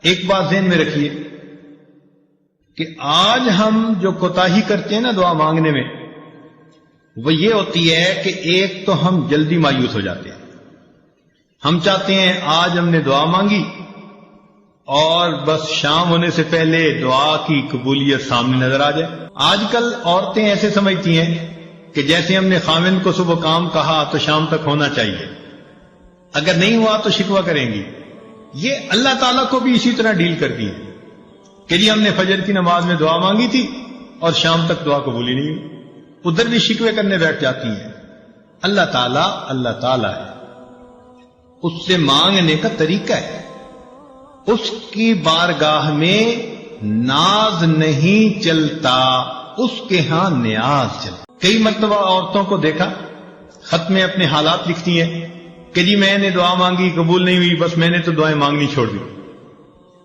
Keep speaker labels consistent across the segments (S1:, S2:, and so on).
S1: ایک بات ذہن میں رکھیے کہ آج ہم جو کوتاہی کرتے ہیں نا دعا مانگنے میں، وہ یہ ہوتی ہے کہ ایک تو ہم جلدی مایوس ہو جاتے ہیں. ہم چاہتے ہیں آج ہم نے دعا مانگی اور بس شام ہونے سے پہلے دعا کی قبولیت سامنے نظر آ جائے. آج کل عورتیں ایسے سمجھتی ہیں کہ جیسے ہم نے خاوند کو صبح کام کہا تو شام تک ہونا چاہیے، اگر نہیں ہوا تو شکوہ کریں گی. یہ اللہ تعالیٰ کو بھی اسی طرح ڈیل کرتی ہے کہ جی ہم نے فجر کی نماز میں دعا مانگی تھی اور شام تک دعا قبول ہی نہیں ہوئی. ادھر بھی شکوے کرنے بیٹھ جاتی ہیں. اللہ تعالیٰ ہے، اس سے مانگنے کا طریقہ ہے. اس کی بارگاہ میں ناز نہیں چلتا، اس کے ہاں نیاز چلتا. کئی مرتبہ عورتوں کو دیکھا خط میں اپنے حالات لکھتی ہیں کہ جی میں نے دعا مانگی قبول نہیں ہوئی، بس میں نے تو دعائیں مانگنی چھوڑ دی.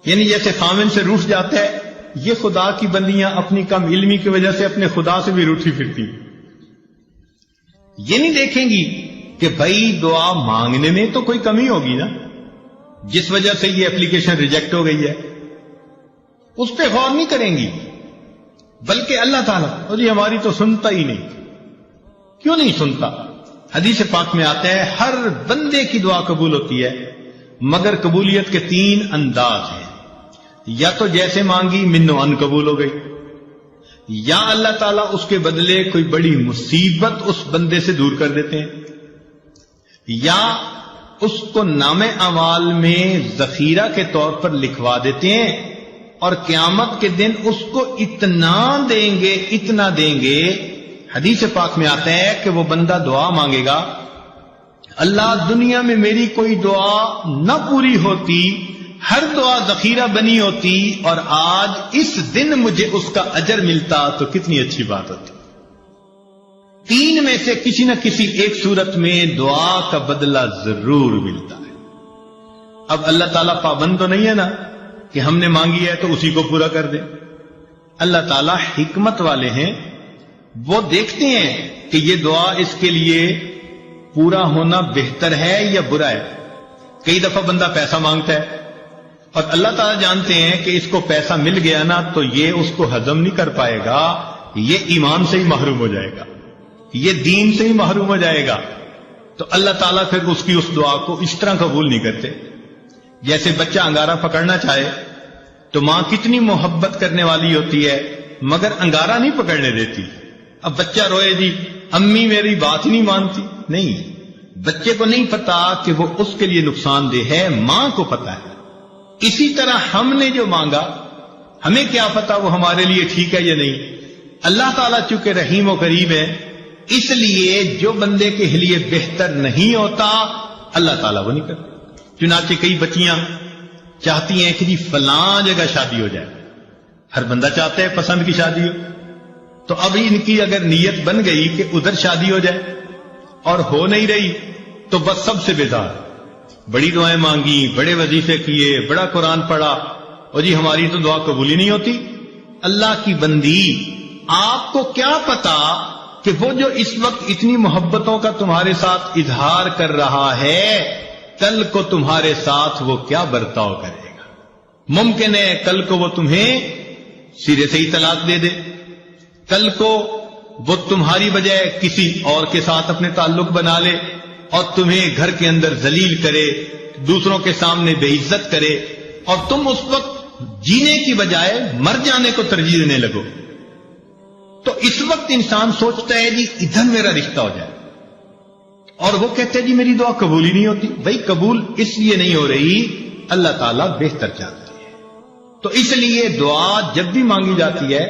S1: یعنی جیسے خامن سے روٹھ جاتا ہے، یہ خدا کی بندیاں اپنی کم علمی کی وجہ سے اپنے خدا سے بھی روٹھی پھرتی. یہ نہیں دیکھیں گی کہ بھائی دعا مانگنے میں تو کوئی کمی ہوگی نا جس وجہ سے یہ اپلیکیشن ریجیکٹ ہو گئی ہے، اس پہ غور نہیں کریں گی. بلکہ اللہ تعالیٰ اور یہ ہماری تو سنتا ہی نہیں. کیوں نہیں سنتا؟ حدیث پاک میں آتا ہے ہر بندے کی دعا قبول ہوتی ہے، مگر قبولیت کے 3 انداز ہیں. یا تو جیسے مانگی منو ان قبول ہو گئی، یا اللہ تعالیٰ اس کے بدلے کوئی بڑی مصیبت اس بندے سے دور کر دیتے ہیں، یا اس کو نام اعمال میں ذخیرہ کے طور پر لکھوا دیتے ہیں اور قیامت کے دن اس کو اتنا دیں گے. حدیث پاک میں آتا ہے کہ وہ بندہ دعا مانگے گا، اللہ دنیا میں میری کوئی دعا نہ پوری ہوتی، ہر دعا ذخیرہ بنی ہوتی، اور آج اس دن مجھے اس کا اجر ملتا تو کتنی اچھی بات ہوتی. 3 میں سے کسی نہ کسی ایک صورت میں دعا کا بدلہ ضرور ملتا ہے. اب اللہ تعالیٰ پابند تو نہیں ہے نا کہ ہم نے مانگی ہے تو اسی کو پورا کر دے. اللہ تعالیٰ حکمت والے ہیں، وہ دیکھتے ہیں کہ یہ دعا اس کے لیے پورا ہونا بہتر ہے یا برا ہے. کئی دفعہ بندہ پیسہ مانگتا ہے اور اللہ تعالیٰ جانتے ہیں کہ اس کو پیسہ مل گیا نا تو یہ اس کو ہضم نہیں کر پائے گا، یہ ایمان سے ہی محروم ہو جائے گا، یہ دین سے ہی محروم ہو جائے گا. تو اللہ تعالیٰ پھر اس کی اس دعا کو اس طرح قبول نہیں کرتے. جیسے بچہ انگارہ پکڑنا چاہے تو ماں کتنی محبت کرنے والی ہوتی ہے مگر انگارہ نہیں پکڑنے دیتی. اب بچہ روئے جی امی میری بات ہی نہیں مانتی. نہیں، بچے کو نہیں پتا کہ وہ اس کے لیے نقصان دہ ہے، ماں کو پتا ہے. اسی طرح ہم نے جو مانگا ہمیں کیا پتا وہ ہمارے لیے ٹھیک ہے یا نہیں. اللہ تعالیٰ چونکہ رحیم و کریم ہے، اس لیے جو بندے کے لیے بہتر نہیں ہوتا اللہ تعالیٰ وہ نہیں کرتا. چنانچہ کئی بچیاں چاہتی ہیں کہ جی فلاں جگہ شادی ہو جائے، ہر بندہ چاہتا ہے پسند کی شادی ہو. تو اب ان کی اگر نیت بن گئی کہ ادھر شادی ہو جائے اور ہو نہیں رہی تو بس سب سے بیزار، بڑی دعائیں مانگی، بڑے وظیفے کیے، بڑا قرآن پڑھا، اور جی ہماری تو دعا قبول ہی نہیں ہوتی. اللہ کی بندی، آپ کو کیا پتا کہ وہ جو اس وقت اتنی محبتوں کا تمہارے ساتھ اظہار کر رہا ہے کل کو تمہارے ساتھ وہ کیا برتاؤ کرے گا. ممکن ہے کل کو وہ تمہیں سرے سے ہی طلاق دے دے، کل کو وہ تمہاری بجائے کسی اور کے ساتھ اپنے تعلق بنا لے اور تمہیں گھر کے اندر ذلیل کرے، دوسروں کے سامنے بے عزت کرے، اور تم اس وقت جینے کی بجائے مر جانے کو ترجیح دینے لگو. تو اس وقت انسان سوچتا ہے جی ادھر میرا رشتہ ہو جائے، اور وہ کہتے ہیں جی میری دعا قبول ہی نہیں ہوتی. بھائی قبول اس لیے نہیں ہو رہی، اللہ تعالیٰ بہتر چاہتے ہیں. تو اس لیے دعا جب بھی مانگی جاتی ہے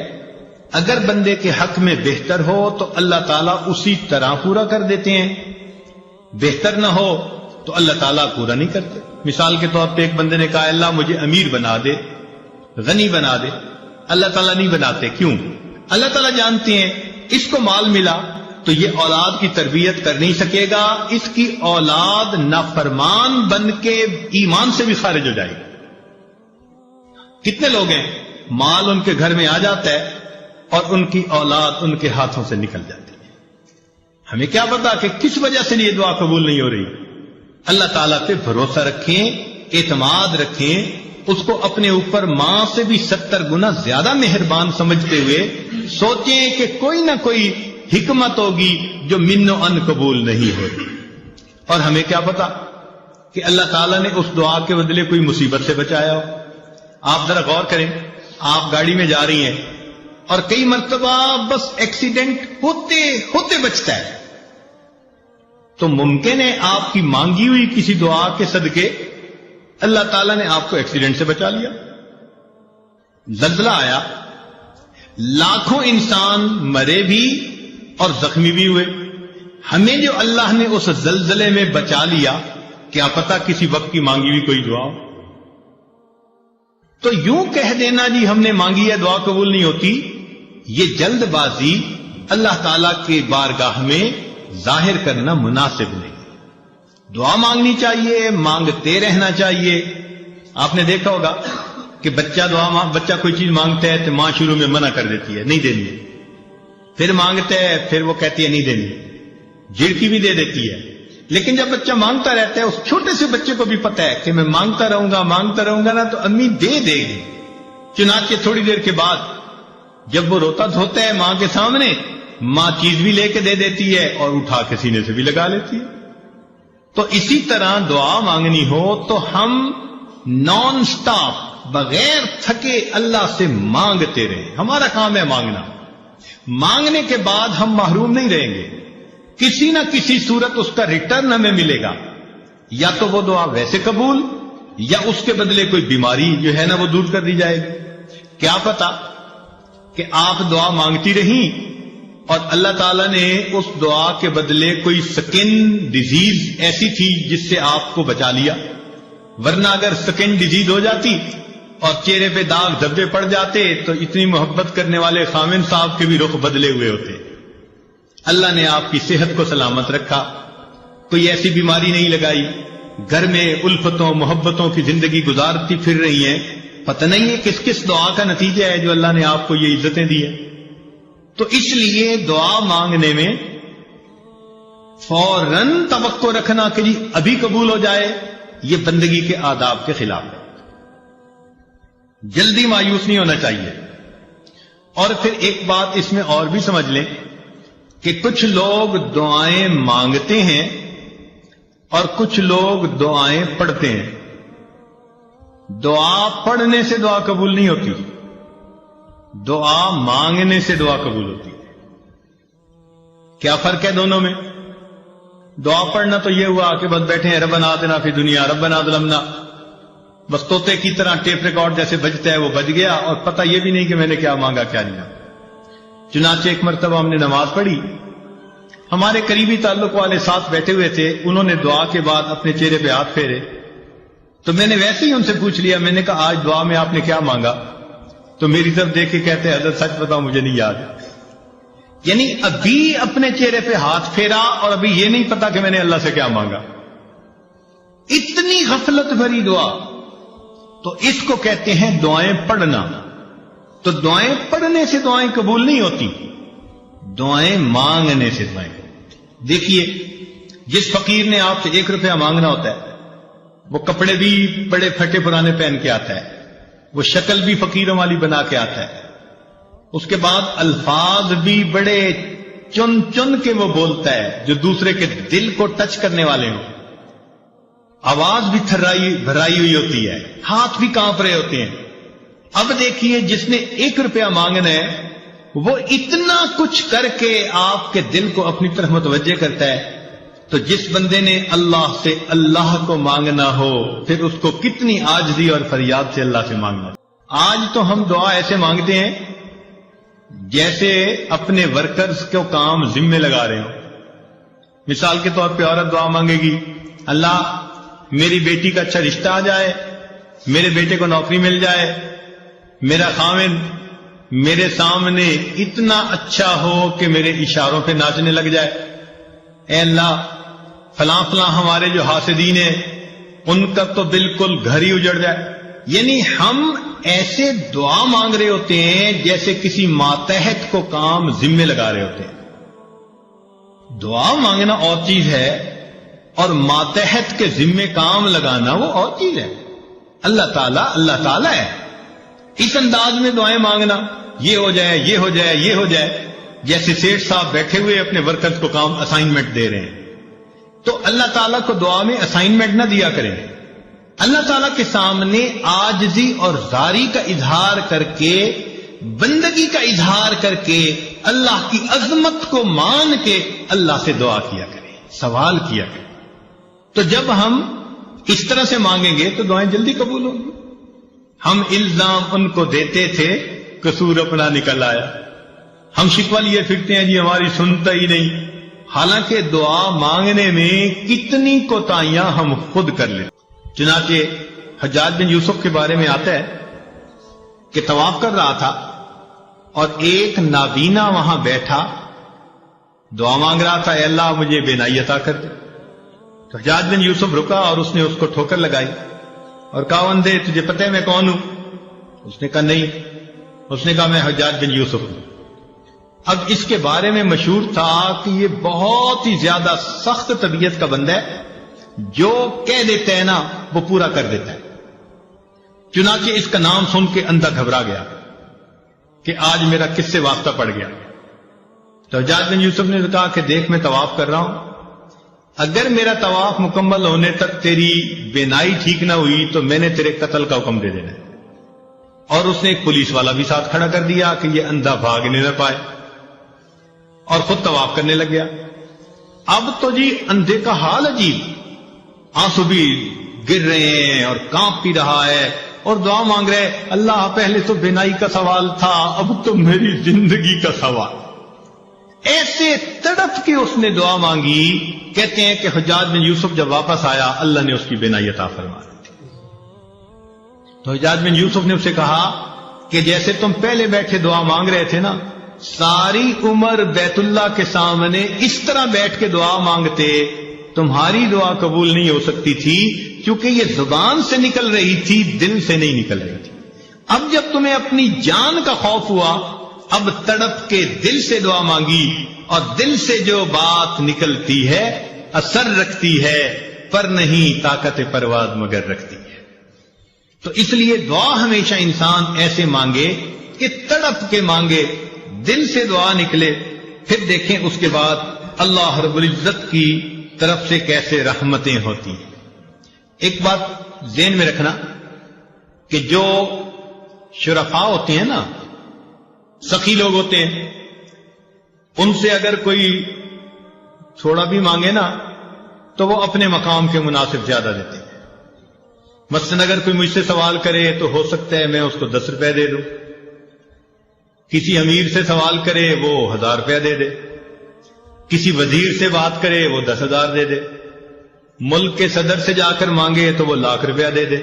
S1: اگر بندے کے حق میں بہتر ہو تو اللہ تعالیٰ اسی طرح پورا کر دیتے ہیں، بہتر نہ ہو تو اللہ تعالیٰ پورا نہیں کرتے. مثال کے طور پہ ایک بندے نے کہا اللہ مجھے امیر بنا دے، غنی بنا دے. اللہ تعالیٰ نہیں بناتے. کیوں؟ اللہ تعالیٰ جانتے ہیں اس کو مال ملا تو یہ اولاد کی تربیت کر نہیں سکے گا، اس کی اولاد نافرمان بن کے ایمان سے بھی خارج ہو جائے گی. کتنے لوگ ہیں مال ان کے گھر میں آ جاتا ہے اور ان کی اولاد ان کے ہاتھوں سے نکل جاتی ہے. ہمیں کیا پتا کہ کس وجہ سے یہ دعا قبول نہیں ہو رہی. اللہ تعالیٰ پہ بھروسہ رکھیں، اعتماد رکھیں، اس کو اپنے اوپر ماں سے بھی 70 گنا زیادہ مہربان سمجھتے ہوئے سوچیں کہ کوئی نہ کوئی حکمت ہوگی جو من و ان قبول نہیں ہوتی. اور ہمیں کیا پتا کہ اللہ تعالیٰ نے اس دعا کے بدلے کوئی مصیبت سے بچایا ہو. آپ ذرا غور کریں، آپ گاڑی میں جا رہی ہیں اور کئی مرتبہ بس ایکسیڈنٹ ہوتے ہوتے بچتا ہے، تو ممکن ہے آپ کی مانگی ہوئی کسی دعا کے صدقے اللہ تعالیٰ نے آپ کو ایکسیڈنٹ سے بچا لیا. زلزلہ آیا، لاکھوں انسان مرے بھی اور زخمی بھی ہوئے. ہمیں جو اللہ نے اس زلزلے میں بچا لیا، کیا پتا کسی وقت کی مانگی ہوئی کوئی دعا ہو. تو یوں کہہ دینا جی ہم نے مانگی ہے دعا قبول نہیں ہوتی، یہ جلد بازی اللہ تعالیٰ کے بارگاہ میں ظاہر کرنا مناسب نہیں. دعا مانگنی چاہیے، مانگتے رہنا چاہیے. آپ نے دیکھا ہوگا کہ بچہ کوئی چیز مانگتا ہے تو ماں شروع میں منع کر دیتی ہے، نہیں دینی. پھر مانگتا ہے، پھر وہ کہتی ہے نہیں دینی، جھڑکی بھی دے دیتی ہے. لیکن جب بچہ مانگتا رہتا ہے، اس چھوٹے سے بچے کو بھی پتا ہے کہ میں مانگتا رہوں گا نا تو امی دے دے گی. چنانچہ تھوڑی دیر کے بعد جب وہ روتا دھوتا ہے ماں کے سامنے، ماں چیز بھی لے کے دے دیتی ہے اور اٹھا کے سینے سے بھی لگا لیتی ہے. تو اسی طرح دعا مانگنی ہو تو ہم نان سٹاپ بغیر تھکے اللہ سے مانگتے رہیں. ہمارا کام ہے مانگنا. مانگنے کے بعد ہم محروم نہیں رہیں گے، کسی نہ کسی صورت اس کا ریٹرن ہمیں ملے گا. یا تو وہ دعا ویسے قبول، یا اس کے بدلے کوئی بیماری جو ہے نا وہ دور کر دی جائے گی. کیا پتا کہ آپ دعا مانگتی رہیں اور اللہ تعالیٰ نے اس دعا کے بدلے کوئی سکن ڈیزیز ایسی تھی جس سے آپ کو بچا لیا. ورنہ اگر سکن ڈیزیز ہو جاتی اور چہرے پہ داغ دھبے پڑ جاتے تو اتنی محبت کرنے والے خامن صاحب کے بھی رخ بدلے ہوئے ہوتے. اللہ نے آپ کی صحت کو سلامت رکھا، کوئی ایسی بیماری نہیں لگائی، گھر میں الفتوں محبتوں کی زندگی گزارتی پھر رہی ہیں. پتہ نہیں ہے کس کس دعا کا نتیجہ ہے جو اللہ نے آپ کو یہ عزتیں دی ہیں. تو اس لیے دعا مانگنے میں فوراً توقع رکھنا کہ جی ابھی قبول ہو جائے، یہ بندگی کے آداب کے خلاف ہے. جلدی مایوس نہیں ہونا چاہیے. اور پھر ایک بات اس میں اور بھی سمجھ لیں کہ کچھ لوگ دعائیں مانگتے ہیں اور کچھ لوگ دعائیں پڑھتے ہیں. دعا پڑھنے سے دعا قبول نہیں ہوتی، دعا مانگنے سے دعا قبول ہوتی ہے. کیا فرق ہے دونوں میں؟ دعا پڑھنا تو یہ ہوا کہ بس بیٹھے ہیں ربنا آتنا فی دنیا ربنا ظلمنا، بس طوطے کی طرح ٹیپ ریکارڈ جیسے بجتا ہے وہ بج گیا اور پتہ یہ بھی نہیں کہ میں نے کیا مانگا کیا نہیں. چنانچہ ایک مرتبہ ہم نے نماز پڑھی، ہمارے قریبی تعلق والے ساتھ بیٹھے ہوئے تھے، انہوں نے دعا کے بعد اپنے چہرے پہ ہاتھ پھیرے تو میں نے ویسے ہی ان سے پوچھ لیا، میں نے کہا آج دعا میں آپ نے کیا مانگا؟ تو میری طرف دیکھ کے کہتے ہیں حضرت سچ بتاؤ مجھے نہیں یاد. یعنی ابھی اپنے چہرے پہ ہاتھ پھیرا اور ابھی یہ نہیں پتا کہ میں نے اللہ سے کیا مانگا. اتنی غفلت بھری دعا. تو اس کو کہتے ہیں دعائیں پڑھنا. تو دعائیں پڑھنے سے دعائیں قبول نہیں ہوتی، دعائیں مانگنے سے دعائیں. دیکھیے جس فقیر نے آپ سے 1 روپیہ مانگنا ہوتا ہے وہ کپڑے بھی بڑے پھٹے پرانے پہن کے آتا ہے، وہ شکل بھی فقیروں والی بنا کے آتا ہے، اس کے بعد الفاظ بھی بڑے چن چن کے وہ بولتا ہے جو دوسرے کے دل کو ٹچ کرنے والے ہوں. آواز بھی بھرائی ہوئی ہوتی ہے، ہاتھ بھی کانپ رہے ہوتے ہیں. اب دیکھیے جس نے 1 روپیہ مانگنا ہے وہ اتنا کچھ کر کے آپ کے دل کو اپنی طرف متوجہ کرتا ہے. تو جس بندے نے اللہ سے اللہ کو مانگنا ہو پھر اس کو کتنی عاجزی اور فریاد سے اللہ سے مانگنا. آج تو ہم دعا ایسے مانگتے ہیں جیسے اپنے ورکرز کو کام ذمے لگا رہے ہوں. مثال کے طور پہ عورت دعا مانگے گی، اللہ میری بیٹی کا اچھا رشتہ آ جائے، میرے بیٹے کو نوکری مل جائے، میرا خاوند میرے سامنے اتنا اچھا ہو کہ میرے اشاروں پہ ناچنے لگ جائے. اے اللہ فلاں فلاں ہمارے جو حاسدین ہیں ان کا تو بالکل گھر ہی اجڑ جائے. یعنی ہم ایسے دعا مانگ رہے ہوتے ہیں جیسے کسی ماتحت کو کام ذمے لگا رہے ہوتے ہیں. دعا مانگنا اور چیز ہے اور ماتحت کے ذمے کام لگانا وہ اور چیز ہے. اللہ تعالیٰ ہے. اس انداز میں دعائیں مانگنا، یہ ہو جائے، یہ ہو جائے، یہ ہو جائے، جیسے سیٹھ صاحب بیٹھے ہوئے اپنے ورکرز کو کام اسائنمنٹ دے رہے ہیں. تو اللہ تعالیٰ کو دعا میں اسائنمنٹ نہ دیا کریں. اللہ تعالیٰ کے سامنے عاجزی اور زاری کا اظہار کر کے، بندگی کا اظہار کر کے، اللہ کی عظمت کو مان کے اللہ سے دعا کیا کریں، سوال کیا کریں. تو جب ہم اس طرح سے مانگیں گے تو دعائیں جلدی قبول ہوں گی. ہم الزام ان کو دیتے تھے، قصور اپنا نکل آیا. ہم شکوہ لیے پھرتے ہیں جی ہماری سنتا ہی نہیں، حالانکہ دعا مانگنے میں کتنی کوتاہیاں ہم خود کر لیتے. چنانچہ حجاج بن یوسف کے بارے میں آتا ہے کہ طواف کر رہا تھا اور ایک نابینا وہاں بیٹھا دعا مانگ رہا تھا، اے اللہ مجھے بینائی عطا کر دے. تو حجاج بن یوسف رکا اور اس نے اس کو ٹھوکر لگائی اور کہا اندھے تجھے پتہ ہے میں کون ہوں؟ اس نے کہا نہیں. اس نے کہا میں حجاج بن یوسف ہوں. اب اس کے بارے میں مشہور تھا کہ یہ بہت ہی زیادہ سخت طبیعت کا بندہ ہے، جو کہہ دیتا ہے نا وہ پورا کر دیتا ہے. چنانچہ اس کا نام سن کے اندھا گھبرا گیا کہ آج میرا کس سے واسطہ پڑ گیا. تو حجاج بن یوسف نے کہا کہ دیکھ میں طواف کر رہا ہوں، اگر میرا طواف مکمل ہونے تک تیری بینائی ٹھیک نہ ہوئی تو میں نے تیرے قتل کا حکم دے دینا ہے. اور اس نے ایک پولیس والا بھی ساتھ کھڑا کر دیا کہ یہ اندھا بھاگنے نہ پائے، اور خود طواف کرنے لگ گیا. اب تو جی اندھے کا حال عجیب، آنسو بھی گر رہے ہیں اور کانپ بھی رہا ہے اور دعا مانگ رہے، اللہ پہلے تو بینائی کا سوال تھا، اب تو میری زندگی کا سوال. ایسے تڑپ کے اس نے دعا مانگی. کہتے ہیں کہ حجاج بن یوسف جب واپس آیا اللہ نے اس کی بینائی عطا فرما دی. تو حجاج بن یوسف نے اسے کہا کہ جیسے تم پہلے بیٹھے دعا مانگ رہے تھے نا، ساری عمر بیت اللہ کے سامنے اس طرح بیٹھ کے دعا مانگتے، تمہاری دعا قبول نہیں ہو سکتی تھی، کیونکہ یہ زبان سے نکل رہی تھی، دل سے نہیں نکل رہی تھی. اب جب تمہیں اپنی جان کا خوف ہوا، اب تڑپ کے دل سے دعا مانگی، اور دل سے جو بات نکلتی ہے اثر رکھتی ہے، پر نہیں طاقت پرواز مگر رکھتی ہے. تو اس لیے دعا ہمیشہ انسان ایسے مانگے کہ تڑپ کے مانگے، دل سے دعا نکلے. پھر دیکھیں اس کے بعد اللہ رب العزت کی طرف سے کیسے رحمتیں ہوتی ہیں. ایک بات ذہن میں رکھنا کہ جو شرفاء ہوتے ہیں نا، سخی لوگ ہوتے ہیں، ان سے اگر کوئی تھوڑا بھی مانگے نا تو وہ اپنے مقام کے مناسب زیادہ دیتے ہیں. مثلا اگر کوئی مجھ سے سوال کرے تو ہو سکتا ہے میں اس کو 10 روپے دے دوں، کسی امیر سے سوال کرے وہ 1000 روپیہ دے دے، کسی وزیر سے بات کرے وہ 10,000 دے دے، ملک کے صدر سے جا کر مانگے تو وہ 1,00,000 روپیہ دے دے،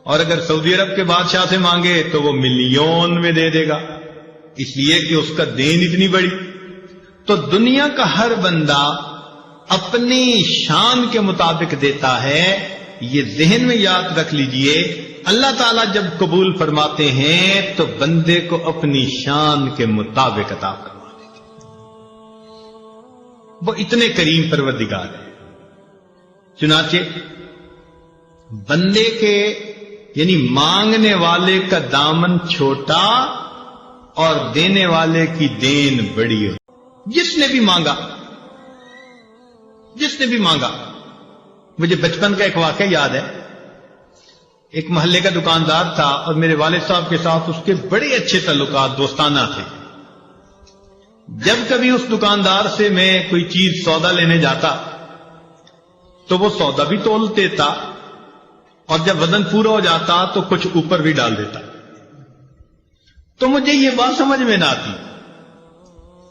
S1: اور اگر سعودی عرب کے بادشاہ سے مانگے تو وہ ملین میں دے دے گا، اس لیے کہ اس کا دین اتنی بڑی. تو دنیا کا ہر بندہ اپنی شان کے مطابق دیتا ہے. یہ ذہن میں یاد رکھ لیجئے، اللہ تعالیٰ جب قبول فرماتے ہیں تو بندے کو اپنی شان کے مطابق عطا فرماتے ہیں. وہ اتنے کریم پروردگار ہیں. چنانچہ بندے کے یعنی مانگنے والے کا دامن چھوٹا اور دینے والے کی دین بڑی ہو. جس نے بھی مانگا. مجھے بچپن کا ایک واقعہ یاد ہے. ایک محلے کا دکاندار تھا اور میرے والد صاحب کے ساتھ اس کے بڑے اچھے تعلقات دوستانہ تھے. جب کبھی اس دکاندار سے میں کوئی چیز سودا لینے جاتا تو وہ سودا بھی تول دیتا، اور جب وزن پورا ہو جاتا تو کچھ اوپر بھی ڈال دیتا. تو مجھے یہ بات سمجھ میں نہ آتی.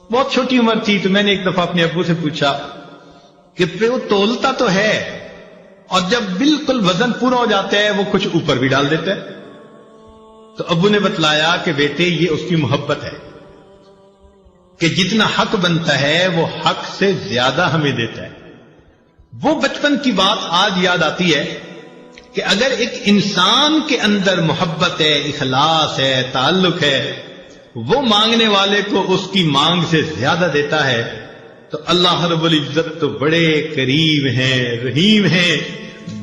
S1: بہت چھوٹی عمر تھی تو میں نے ایک دفعہ اپنے ابو سے پوچھا کہ وہ تولتا تو ہے اور جب بالکل وزن پورا ہو جاتا ہے وہ کچھ اوپر بھی ڈال دیتا ہے. تو ابو نے بتلایا کہ بیٹے یہ اس کی محبت ہے کہ جتنا حق بنتا ہے وہ حق سے زیادہ ہمیں دیتا ہے. وہ بچپن کی بات آج یاد آتی ہے کہ اگر ایک انسان کے اندر محبت ہے، اخلاص ہے، تعلق ہے، وہ مانگنے والے کو اس کی مانگ سے زیادہ دیتا ہے، تو اللہ رب العزت تو بڑے کریم ہیں، رحیم ہیں.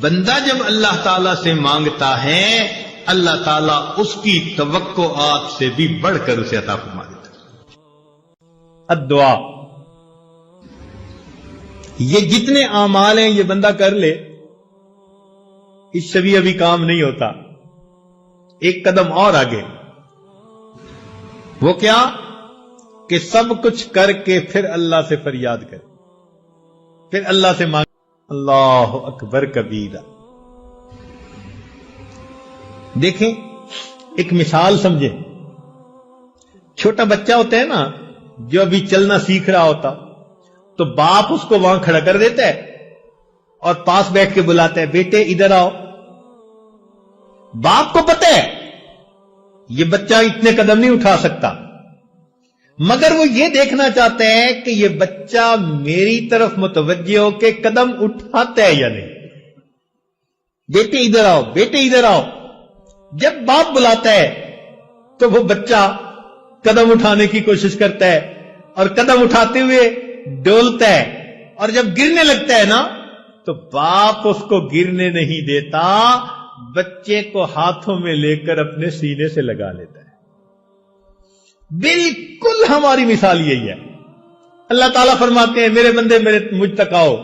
S1: بندہ جب اللہ تعالیٰ سے مانگتا ہے اللہ تعالیٰ اس کی توقعات سے بھی بڑھ کر اسے عطا فرما دیتا ہے۔
S2: الدعا، یہ جتنے اعمال ہیں یہ بندہ کر لے، اس سے بھی ابھی کام نہیں ہوتا، ایک قدم اور آگے۔ وہ کیا کہ سب کچھ کر کے پھر اللہ سے فریاد کرے، پھر اللہ سے مانگ۔ اللہ اکبر کبیرہ۔ دیکھیں ایک مثال سمجھیں، چھوٹا بچہ ہوتا ہے نا جو ابھی چلنا سیکھ رہا ہوتا، تو باپ اس کو وہاں کھڑا کر دیتا ہے اور پاس بیٹھ کے بلاتا ہے، بیٹے ادھر آؤ۔ باپ کو پتہ ہے یہ بچہ اتنے قدم نہیں اٹھا سکتا، مگر وہ یہ دیکھنا چاہتا ہے کہ یہ بچہ میری طرف متوجہ ہو کے قدم اٹھاتا ہے یا نہیں۔ بیٹے ادھر آؤ، بیٹے ادھر آؤ۔ جب باپ بلاتا ہے تو وہ بچہ قدم اٹھانے کی کوشش کرتا ہے اور قدم اٹھاتے ہوئے ڈولتا ہے، اور جب گرنے لگتا ہے نا تو باپ اس کو گرنے نہیں دیتا، بچے کو ہاتھوں میں لے کر اپنے سینے سے لگا لیتا ہے۔ بالکل ہماری مثال یہی ہے۔ اللہ تعالیٰ فرماتے ہیں میرے بندے مجھ تک آؤ۔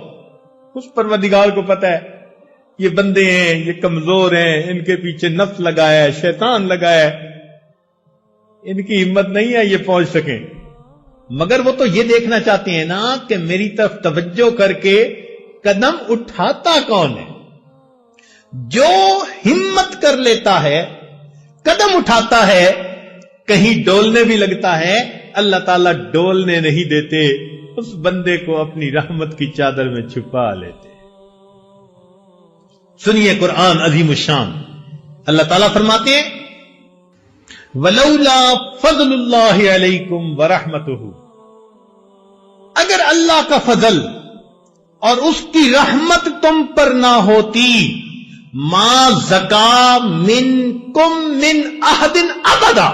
S2: اس پروردگار کو پتہ ہے یہ بندے ہیں، یہ کمزور ہیں، ان کے پیچھے نفس لگایا ہے، شیطان لگایا ہے، ان کی ہمت نہیں ہے یہ پہنچ سکیں، مگر وہ تو یہ دیکھنا چاہتے ہیں نا کہ میری طرف توجہ کر کے قدم اٹھاتا کون ہے۔ جو ہمت کر لیتا ہے، قدم اٹھاتا ہے، کہیں ڈولنے بھی لگتا ہے، اللہ تعالیٰ ڈولنے نہیں دیتے، اس بندے کو اپنی رحمت کی چادر میں چھپا لیتے۔ سنیے قرآن عظیم الشان، اللہ تعالیٰ فرماتے ہیں وَلَوْلَا فَضْلُ اللَّهِ عَلَيْكُمْ وَرَحْمَتُهُ، اگر اللہ کا فضل اور اس کی رحمت تم پر نہ ہوتی، ما زکا منکم من احد ابدا،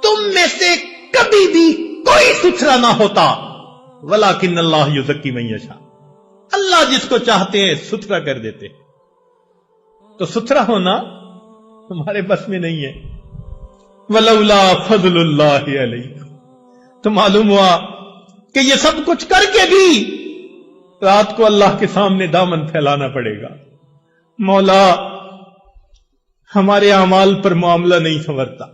S2: تم میں سے کبھی بھی کوئی ستھرا نہ ہوتا، ولیکن اللہ یزکی من یشاء، اللہ جس کو چاہتے ہیں ستھرا کر دیتے۔ تو ستھرا ہونا تمہارے بس میں نہیں ہے۔ ولولا فضل اللہ علیکم، تو معلوم ہوا کہ یہ سب کچھ کر کے بھی رات کو اللہ کے سامنے دامن پھیلانا پڑے گا۔ مولا ہمارے اعمال پر معاملہ نہیں سنورتا۔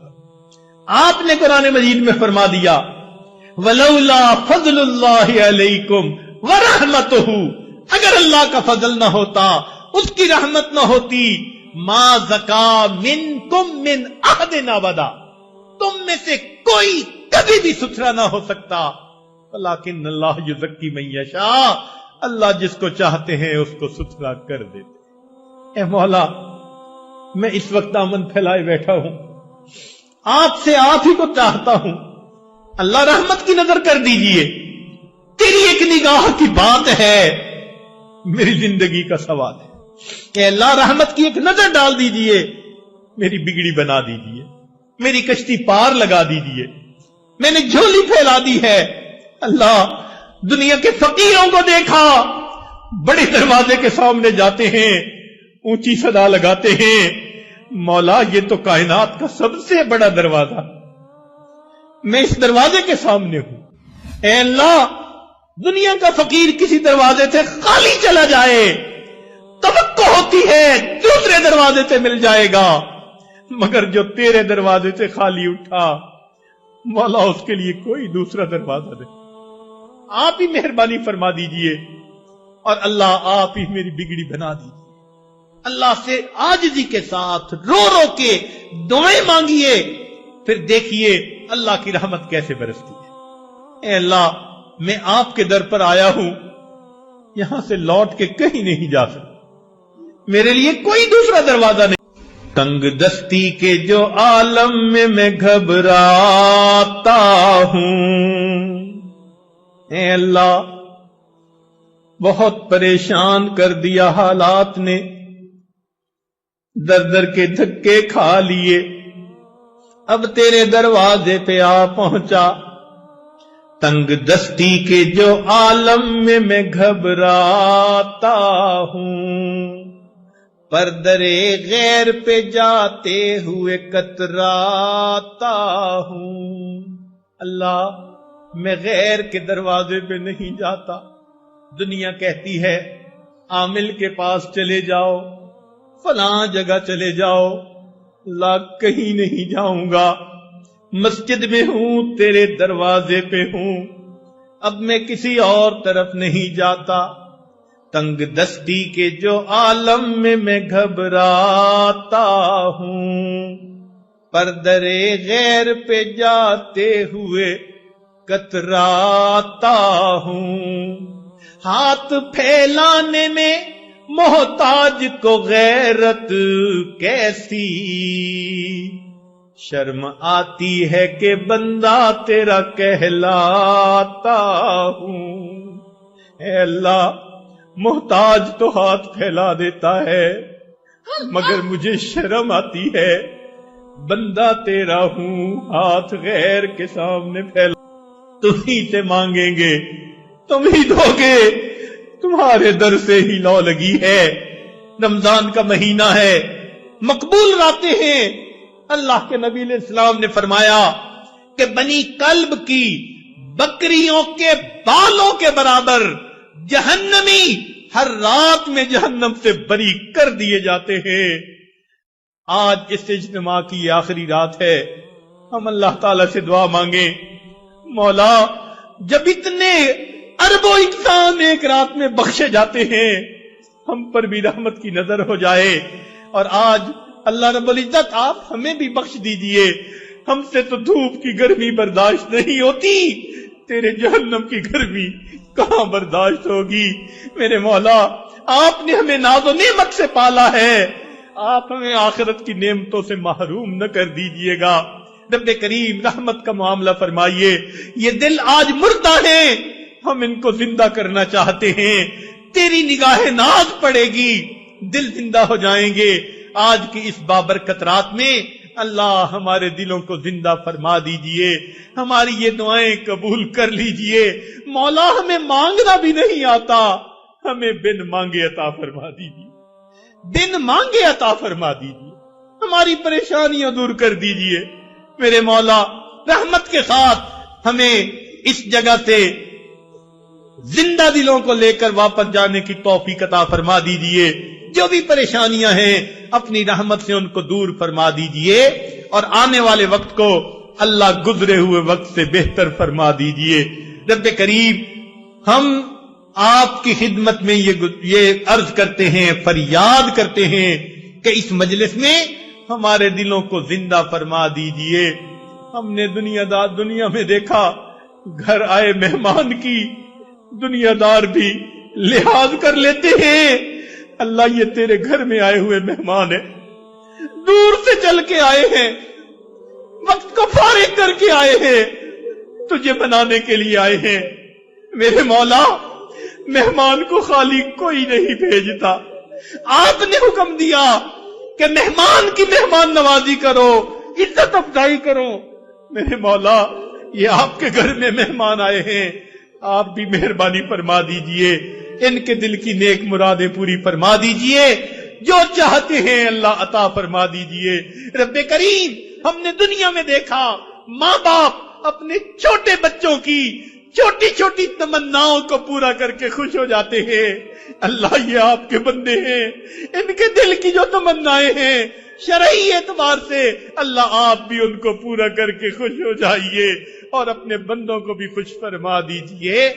S2: آپ نے قرآن مجید میں فرما دیا ولولا فضل اللہ علیکم ورحمتہ، اگر اللہ کا فضل نہ ہوتا، اس کی رحمت نہ ہوتی، ما زکا منکم من احد ابدا، تم میں سے کوئی کبھی بھی ستھرا نہ ہو سکتا، ولیکن اللہ یزکی من یشاء، اللہ جس کو چاہتے ہیں اس کو ستھرا کر دیتے۔ اے مولا میں اس وقت دامن پھیلائے بیٹھا ہوں، آپ سے آپ ہی کو چاہتا ہوں، اللہ رحمت کی نظر کر دیجئے، تیری ایک نگاہ کی بات ہے، میری زندگی کا سوال ہے۔ اے اللہ رحمت کی ایک نظر ڈال دیجئے، میری بگڑی بنا دیجئے، میری کشتی پار لگا دیجئے، میں نے جھولی پھیلا دی ہے۔ اللہ دنیا کے فقیروں کو دیکھا، بڑے دروازے کے سامنے جاتے ہیں، اونچی صدا لگاتے ہیں، مولا یہ تو کائنات کا سب سے بڑا دروازہ، میں اس دروازے کے سامنے ہوں۔ اے اللہ دنیا کا فقیر کسی دروازے سے خالی چلا جائے، توقع ہوتی ہے دوسرے دروازے سے مل جائے گا، مگر جو تیرے دروازے سے خالی اٹھا، مولا اس کے لیے کوئی دوسرا دروازہ نہیں۔ آپ ہی مہربانی فرما دیجئے، اور اللہ آپ ہی میری بگڑی بنا دیجئے۔ اللہ سے عاجزی کے ساتھ رو رو کے دعائیں مانگیے، پھر دیکھیے اللہ کی رحمت کیسے برستی ہے۔ اے اللہ میں آپ کے در پر آیا ہوں، یہاں سے لوٹ کے کہیں نہیں جا سکتا، میرے لیے کوئی دوسرا دروازہ نہیں۔ تنگ دستی کے جو عالم میں گھبراتا ہوں، اے اللہ بہت پریشان کر دیا حالات نے، در در کے دھکے کھا لیے، اب تیرے دروازے پہ آ پہنچا، تنگ دستی کے جو عالم میں گھبراتا ہوں، پر درے غیر پہ جاتے ہوئے کتراتا ہوں۔ اللہ، میں غیر کے دروازے پہ نہیں جاتا۔ دنیا کہتی ہے عامل کے پاس چلے جاؤ، فلاں جگہ چلے جاؤ، اللہ کہیں نہیں جاؤں گا، مسجد میں ہوں، تیرے دروازے پہ ہوں، اب میں کسی اور طرف نہیں جاتا۔ تنگ دستی کے جو عالم میں گھبراتا ہوں، پر درے غیر پہ جاتے ہوئے کتراتا ہوں۔ ہاتھ پھیلانے میں محتاج کو غیرت کیسی، شرم آتی ہے کہ بندہ تیرا کہلاتا ہوں۔ اے اللہ، محتاج تو ہاتھ پھیلا دیتا ہے، مگر مجھے شرم آتی ہے، بندہ تیرا ہوں، ہاتھ غیر کے سامنے پھیلا۔ تم ہی سے مانگیں گے، تم ہی دو گے، تمہارے در سے ہی لو لگی ہے۔ رمضان کا مہینہ ہے، مقبول راتیں ہیں۔ اللہ کے نبی علیہ السلام نے فرمایا کہ بنی کلب کی بکریوں کے بالوں کے برابر جہنمی ہر رات میں جہنم سے بری کر دیے جاتے ہیں۔ آج اس اجتماع کی آخری رات ہے، ہم اللہ تعالی سے دعا مانگیں، مولا جب اتنے اربوں انسان ایک رات میں بخشے جاتے ہیں، ہم پر بھی رحمت کی نظر ہو جائے۔ اور آج اللہ رب العزت آپ ہمیں بھی بخش دیجئے، ہم سے تو دھوپ کی گرمی برداشت نہیں ہوتی، تیرے جہنم کی گرمی کہاں برداشت ہوگی۔ میرے مولا، آپ نے ہمیں ناز و نعمت سے پالا ہے، آپ ہمیں آخرت کی نعمتوں سے محروم نہ کر دیجئے گا۔ رب کریم رحمت کا معاملہ فرمائیے۔ یہ دل آج مردہ ہیں، ہم ان کو زندہ کرنا چاہتے ہیں، تیری نگاہ ناز پڑے گی، دل زندہ ہو جائیں گے۔ آج کی اس بابرکت رات میں اللہ ہمارے دلوں کو زندہ فرما دیجئے، ہماری یہ دعائیں قبول کر لیجئے۔ مولا ہمیں مانگنا بھی نہیں آتا، ہمیں بن مانگے عطا فرما دیجئے، بن مانگے عطا فرما دیجئے، ہماری پریشانیاں دور کر دیجئے۔ میرے مولا رحمت کے ساتھ ہمیں اس جگہ سے زندہ دلوں کو لے کر واپس جانے کی توفیق عطا فرما دیجئے۔ جو بھی پریشانیاں ہیں اپنی رحمت سے ان کو دور فرما دیجئے، اور آنے والے وقت کو اللہ گزرے ہوئے وقت سے بہتر فرما دیجئے۔ رب کریم، ہم آپ کی خدمت میں یہ عرض کرتے ہیں، فریاد کرتے ہیں کہ اس مجلس میں ہمارے دلوں کو زندہ فرما دیجئے۔ ہم نے دنیا میں دیکھا، گھر آئے مہمان کی دنیا دار بھی لحاظ کر لیتے ہیں۔ اللہ، یہ تیرے گھر میں آئے ہوئے مہمان ہیں، دور سے چل کے آئے ہیں، وقت کو فارغ کر کے آئے ہیں، تجھے بنانے کے لیے آئے ہیں۔ میرے مولا، مہمان کو خالی کوئی نہیں بھیجتا، آپ نے حکم دیا کہ مہمان کی مہمان نوازی کرو، عزت افزائی کرو۔ میرے مولا، یہ آپ کے گھر میں مہمان آئے ہیں، آپ بھی مہربانی فرما دیجئے، ان کے دل کی نیک مرادیں پوری فرما دیجئے، جو چاہتے ہیں اللہ عطا فرما دیجئے۔ رب کریم، ہم نے دنیا میں دیکھا ماں باپ اپنے چھوٹے بچوں کی چھوٹی چھوٹی تمناؤں کو پورا کر کے خوش ہو جاتے ہیں۔ اللہ، یہ آپ کے بندے ہیں، ان کے دل کی جو تمنائیں ہیں شرعی اعتبار سے اللہ آپ بھی ان کو پورا کر کے خوش ہو جائیے، اور اپنے بندوں کو بھی خوش فرما دیجئے۔